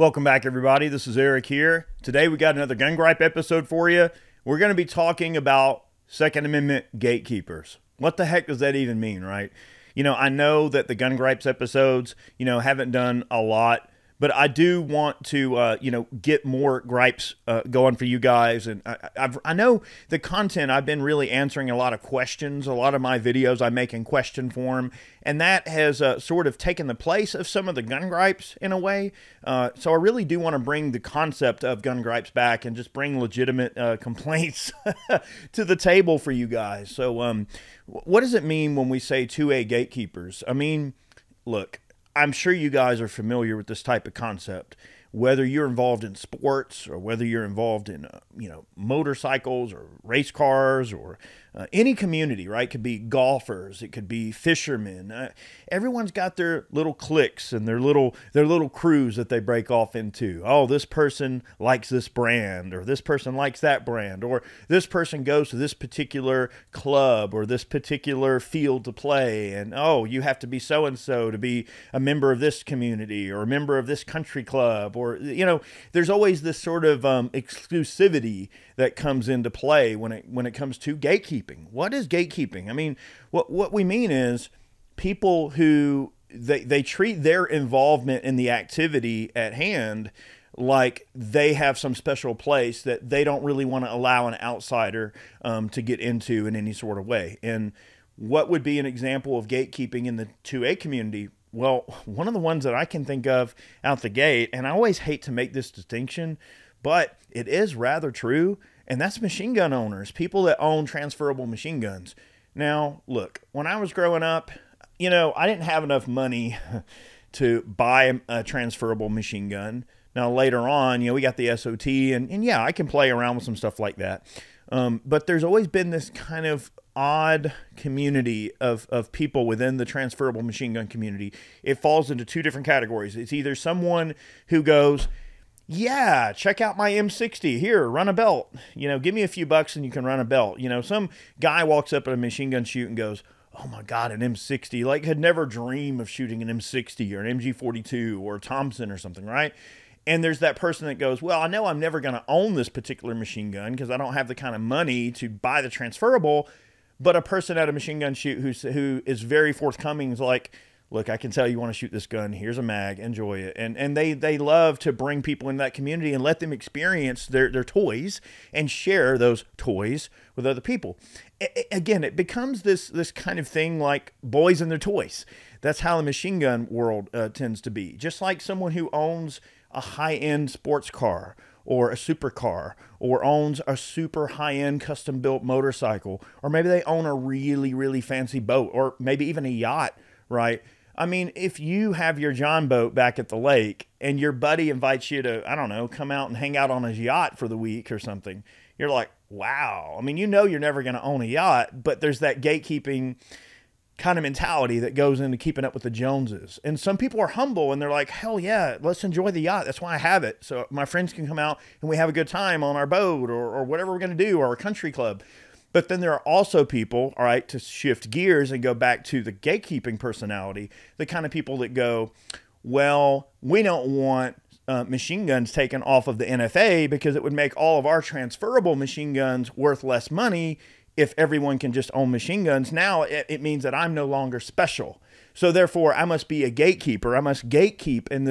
Welcome back, everybody. This is Eric here. Today we got another Gun Gripe episode for you. We're going to be talking about Second Amendment gatekeepers. What the heck does that even mean, right? I know that the Gun Gripes episodes, haven't done a lot, but I do want to, get more gripes going for you guys. And I know the content, I've been really answering a lot of questions. A lot of my videos I make in question form, and that has sort of taken the place of some of the gun gripes in a way. So I really do want to bring the concept of gun gripes back and just bring legitimate complaints to the table for you guys. So what does it mean when we say 2A gatekeepers? I mean, look, I'm sure you guys are familiar with this type of concept, whether you're involved in sports or whether you're involved in, motorcycles or race cars or any community, right? It could be golfers, it could be fishermen. Everyone's got their little cliques and their little crews that they break off into. Oh, this person likes this brand, or this person likes that brand, or this person goes to this particular club or this particular field to play. And oh, you have to be so-and-so to be a member of this community or a member of this country club. Or, there's always this sort of exclusivity that comes into play when it comes to gatekeeping. What is gatekeeping? I mean, what we mean is people who they treat their involvement in the activity at hand like they have some special place that they don't really want to allow an outsider to get into in any sort of way. And what would be an example of gatekeeping in the 2A community? Well, one of the ones that I can think of out the gate, and I always hate to make this distinction, but it is rather true, and that's machine gun owners, people that own transferable machine guns. Now, look, when I was growing up, I didn't have enough money to buy a transferable machine gun. Now, later on, we got the SOT, and yeah, I can play around with some stuff like that. But there's always been this kind of odd community of people within the transferable machine gun community. It falls into two different categories. It's either someone who goes, yeah, check out my M60. Here, run a belt. Give me a few bucks and you can run a belt. Some guy walks up at a machine gun shoot and goes, oh my God, an M60. Like, had never dreamed of shooting an M60 or an MG42 or a Thompson or something, right? And there's that person that goes, well, I know I'm never going to own this particular machine gun because I don't have the kind of money to buy the transferable. But a person at a machine gun shoot who is very forthcoming is like, look, I can tell you want to shoot this gun. Here's a mag. Enjoy it. And they love to bring people in that community and let them experience their toys and share those toys with other people. Again, it becomes this kind of thing like boys and their toys. That's how the machine gun world tends to be. Just like someone who owns a high-end sports car or a supercar, or owns a super high-end custom-built motorcycle, or maybe they own a really, really fancy boat, or maybe even a yacht, right? I mean, if you have your John boat back at the lake and your buddy invites you to, I don't know, come out and hang out on his yacht for the week or something, you're like, wow. I mean, you're never going to own a yacht, but there's that gatekeeping kind of mentality that goes into keeping up with the Joneses. And some people are humble and they're like, hell yeah, let's enjoy the yacht. That's why I have it. So my friends can come out and we have a good time on our boat or whatever we're going to do, or a country club. But then there are also people, all right, to shift gears and go back to the gatekeeping personality, the kind of people that go, well, we don't want machine guns taken off of the NFA because it would make all of our transferable machine guns worth less money. If everyone can just own machine guns, now it means that I'm no longer special. So therefore, I must be a gatekeeper. I must gatekeep in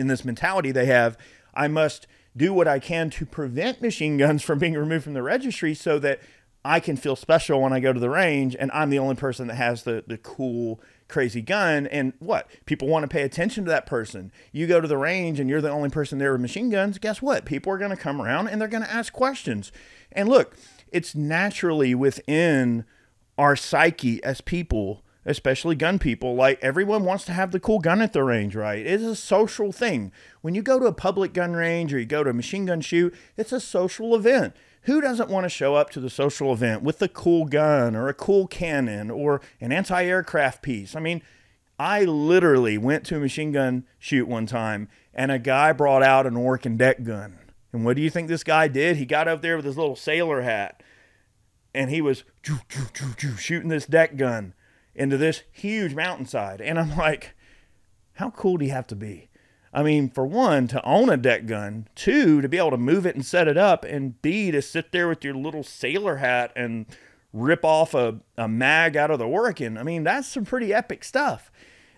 this mentality they have. I must do what I can to prevent machine guns from being removed from the registry so that I can feel special when I go to the range and I'm the only person that has the cool, crazy gun. And what? People want to pay attention to that person. You go to the range and you're the only person there with machine guns. Guess what? People are going to come around and they're going to ask questions. And look, it's naturally within our psyche as people, especially gun people, like everyone wants to have the cool gun at the range, right? It's a social thing. When you go to a public gun range or you go to a machine gun shoot, it's a social event. Who doesn't want to show up to the social event with a cool gun or a cool cannon or an anti-aircraft piece? I mean, I literally went to a machine gun shoot one time and a guy brought out an orc and deck gun. And what do you think this guy did? He got up there with his little sailor hat and he was shooting this deck gun into this huge mountainside. And I'm like, how cool do you have to be? I mean, for one, to own a deck gun, two, to be able to move it and set it up, and B, to sit there with your little sailor hat and rip off a mag out of the Oregon. I mean, that's some pretty epic stuff.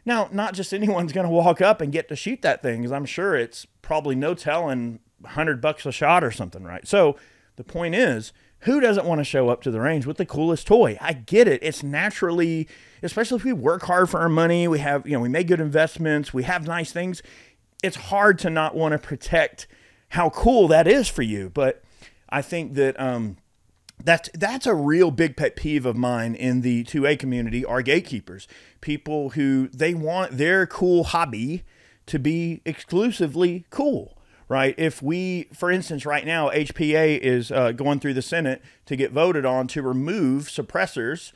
Now, not just anyone's going to walk up and get to shoot that thing, because I'm sure it's probably no telling $100 a shot or something, right? So the point is, who doesn't want to show up to the range with the coolest toy? I get it. It's naturally, especially if we work hard for our money, we have, we make good investments, we have nice things. It's hard to not want to protect how cool that is for you. But I think that that's a real big pet peeve of mine in the 2A community are gatekeepers. People who they want their cool hobby to be exclusively cool, right? If we, for instance, right now, HPA is going through the Senate to get voted on to remove suppressors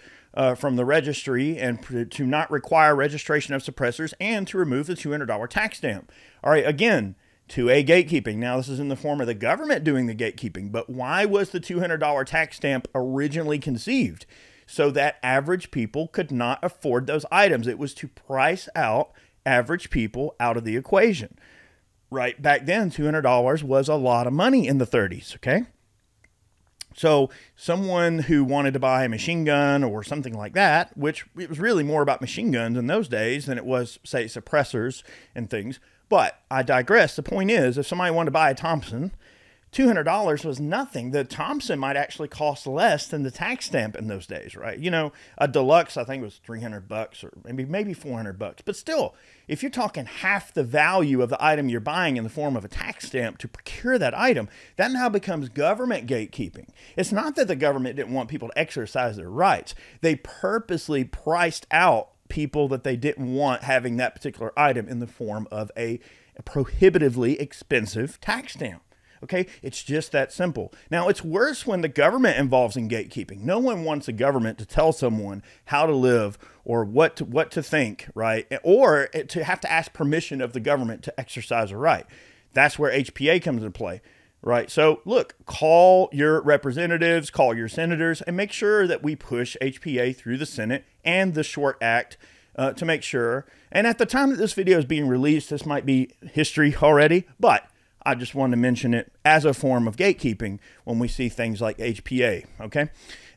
from the registry and to not require registration of suppressors and to remove the $200 tax stamp. All right, again, 2A gatekeeping. Now, this is in the form of the government doing the gatekeeping, but why was the $200 tax stamp originally conceived? So that average people could not afford those items. It was to price out average people out of the equation. Right back then, $200 was a lot of money in the 30s, okay? So someone who wanted to buy a machine gun or something like that, which it was really more about machine guns in those days than it was, say, suppressors and things. But I digress. The point is, if somebody wanted to buy a Thompson, $200 was nothing. The Thompson might actually cost less than the tax stamp in those days, right? A deluxe, I think, was $300 or maybe $400. But still, if you're talking half the value of the item you're buying in the form of a tax stamp to procure that item, that now becomes government gatekeeping. It's not that the government didn't want people to exercise their rights. They purposely priced out people that they didn't want having that particular item in the form of a prohibitively expensive tax stamp. Okay, it's just that simple. Now, it's worse when the government involves in gatekeeping. No one wants a government to tell someone how to live or what to think, right? Or to have to ask permission of the government to exercise a right. That's where HPA comes into play, right? So, look, call your representatives, call your senators, and make sure that we push HPA through the Senate and the Short Act to make sure. And at the time that this video is being released, this might be history already, but I just wanted to mention it as a form of gatekeeping when we see things like HPA, okay?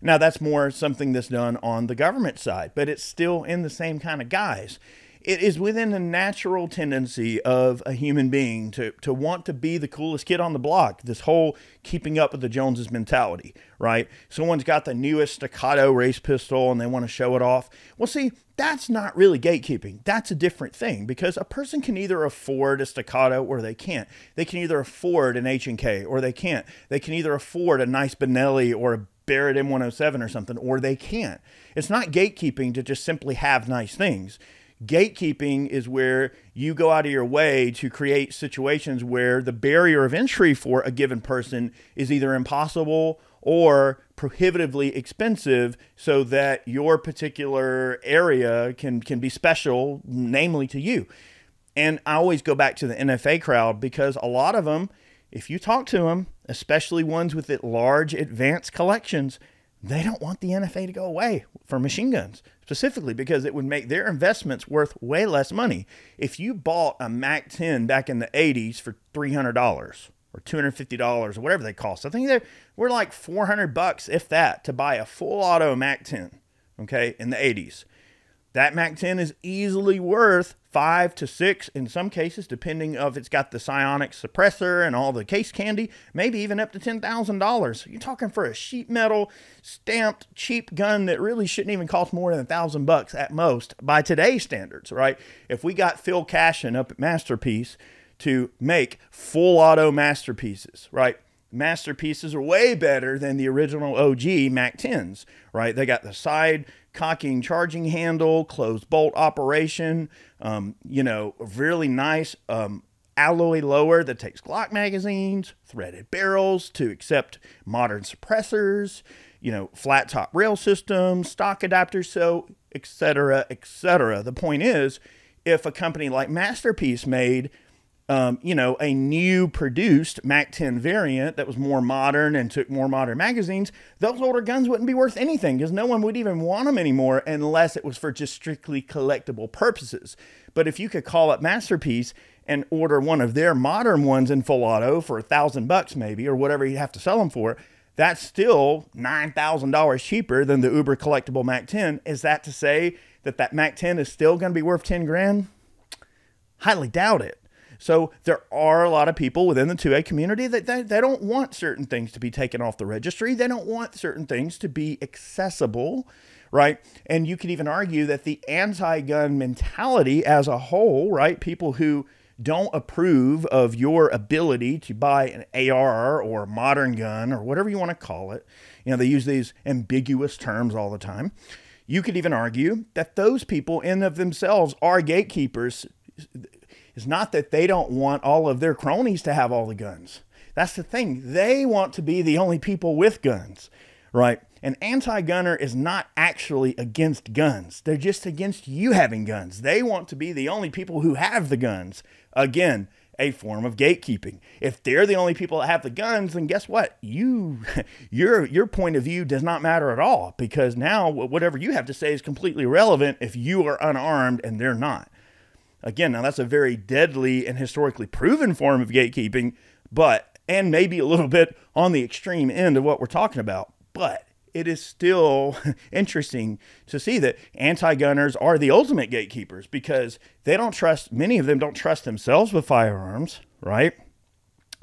Now, that's more something that's done on the government side, but it's still in the same kind of guise. It is within the natural tendency of a human being to want to be the coolest kid on the block, this whole keeping up with the Joneses mentality, right? Someone's got the newest staccato race pistol and they want to show it off. Well, see, that's not really gatekeeping. That's a different thing because a person can either afford a staccato or they can't. They can either afford an H&K or they can't. They can either afford a nice Benelli or a Barrett M107 or something, or they can't. It's not gatekeeping to just simply have nice things. Gatekeeping is where you go out of your way to create situations where the barrier of entry for a given person is either impossible or prohibitively expensive so that your particular area can be special, namely to you. And I always go back to the NFA crowd because a lot of them, if you talk to them, especially ones with large advanced collections, they don't want the NFA to go away for machine guns, specifically because it would make their investments worth way less money. If you bought a MAC-10 back in the 80s for $300 or $250 or whatever they cost, I think they were like $400, if that, to buy a full auto MAC-10, okay, in the 80s. That MAC-10 is easily worth $5 to $6 in some cases, depending if it's got the psionic suppressor and all the case candy, maybe even up to $10,000. You're talking for a sheet metal stamped cheap gun that really shouldn't even cost more than $1,000 at most by today's standards, right? If we got Phil Cashin up at Masterpiece to make full auto masterpieces, right? Masterpieces are way better than the original OG MAC-10s, right? They got the side cocking charging handle, closed bolt operation, really nice alloy lower that takes Glock magazines, threaded barrels to accept modern suppressors, flat top rail systems, stock adapters, so et cetera, et cetera. The point is, if a company like Masterpiece made a new produced MAC-10 variant that was more modern and took more modern magazines, those older guns wouldn't be worth anything because no one would even want them anymore unless it was for just strictly collectible purposes. But if you could call up Masterpiece and order one of their modern ones in full auto for $1,000 maybe, or whatever you have to sell them for, that's still $9,000 cheaper than the uber collectible Mac 10. Is that to say that that Mac 10 is still going to be worth 10 grand? Highly doubt it. So there are a lot of people within the 2A community that they don't want certain things to be taken off the registry. They don't want certain things to be accessible, right? And you could even argue that the anti-gun mentality as a whole, right? People who don't approve of your ability to buy an AR or a modern gun or whatever you want to call it. You know, they use these ambiguous terms all the time. You could even argue that those people in of themselves are gatekeepers. It's not that they don't want all of their cronies to have all the guns. That's the thing. They want to be the only people with guns, right? An anti-gunner is not actually against guns. They're just against you having guns. They want to be the only people who have the guns. Again, a form of gatekeeping. If they're the only people that have the guns, then guess what? Your point of view does not matter at all, because now whatever you have to say is completely irrelevant if you are unarmed and they're not. Again, now that's a very deadly and historically proven form of gatekeeping, and maybe a little bit on the extreme end of what we're talking about, but it is still interesting to see that anti-gunners are the ultimate gatekeepers, because many of them don't trust themselves with firearms, right?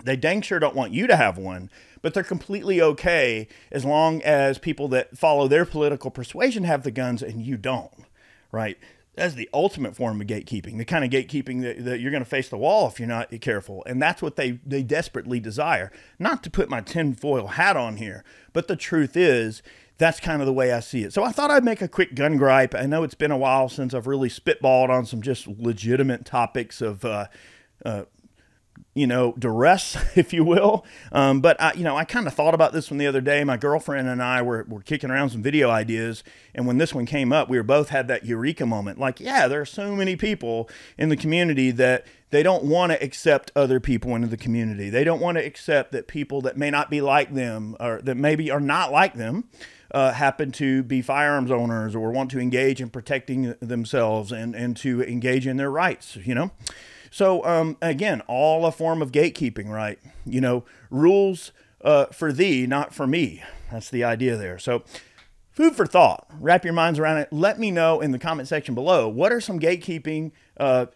They dang sure don't want you to have one, but they're completely okay as long as people that follow their political persuasion have the guns and you don't, right? That's the ultimate form of gatekeeping, the kind of gatekeeping that you're going to face the wall if you're not careful. And that's what they desperately desire. Not to put my tinfoil hat on here, but the truth is, that's kind of the way I see it. So I thought I'd make a quick gun gripe. I know it's been a while since I've really spitballed on some just legitimate topics of duress, if you will. But I kind of thought about this one the other day. My girlfriend and I were kicking around some video ideas. And when this one came up, we both had that eureka moment. Like, yeah, there are so many people in the community that they don't want to accept other people into the community. They don't want to accept that people that may not be like them, or that maybe are not like them, happen to be firearms owners or want to engage in protecting themselves and to engage in their rights, So, again, all a form of gatekeeping, right? Rules for thee, not for me. That's the idea there. So, food for thought. Wrap your minds around it. Let me know in the comment section below, what are some gatekeeping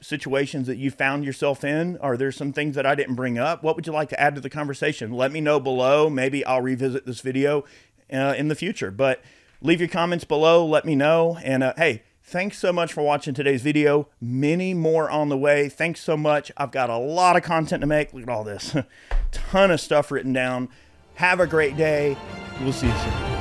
situations that you found yourself in? Are there some things that I didn't bring up? What would you like to add to the conversation? Let me know below. Maybe I'll revisit this video in the future. But leave your comments below. Let me know. And hey, thanks so much for watching today's video. Many more on the way. Thanks so much. I've got a lot of content to make. Look at all this. Ton of stuff written down. Have a great day. We'll see you soon.